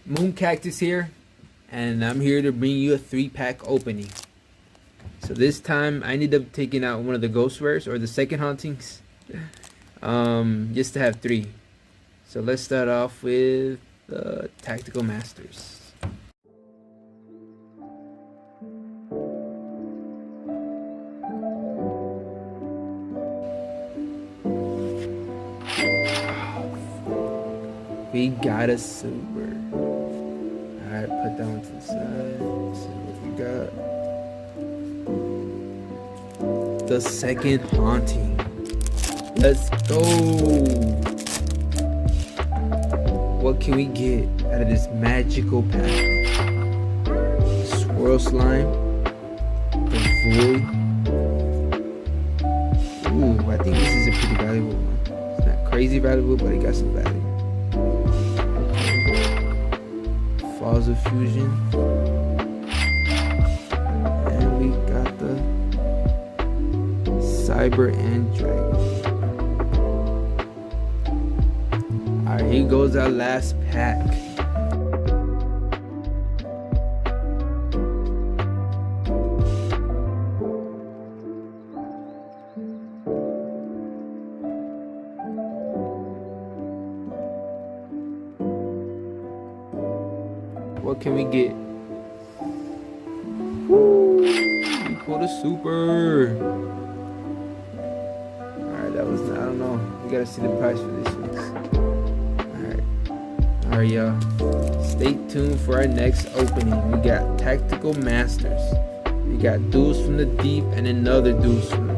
Moon Cactus here, and I'm here to bring you a 3-pack opening. So this time I ended up taking out one of the ghost rares or the second hauntings, just to have 3. So let's start off with the Tactical Masters. We got a super. Alright, put that one to the side. Let's see what we got. The second haunting. Let's go. What can we get out of this magical pack? Swirl Slime. The Void. Ooh, I think this is a pretty valuable one. It's not crazy valuable, but it got some value. Falls of Fusion, and we got the Cyber and Dragon. Alright, here goes our last pack. What can we get? Woo! We pulled a super. Alright, that was, I don't know. We gotta see the price for this one. Alright, y'all. Stay tuned for our next opening. We got Tactical Masters. We got Duels from the Deep and another Duels from the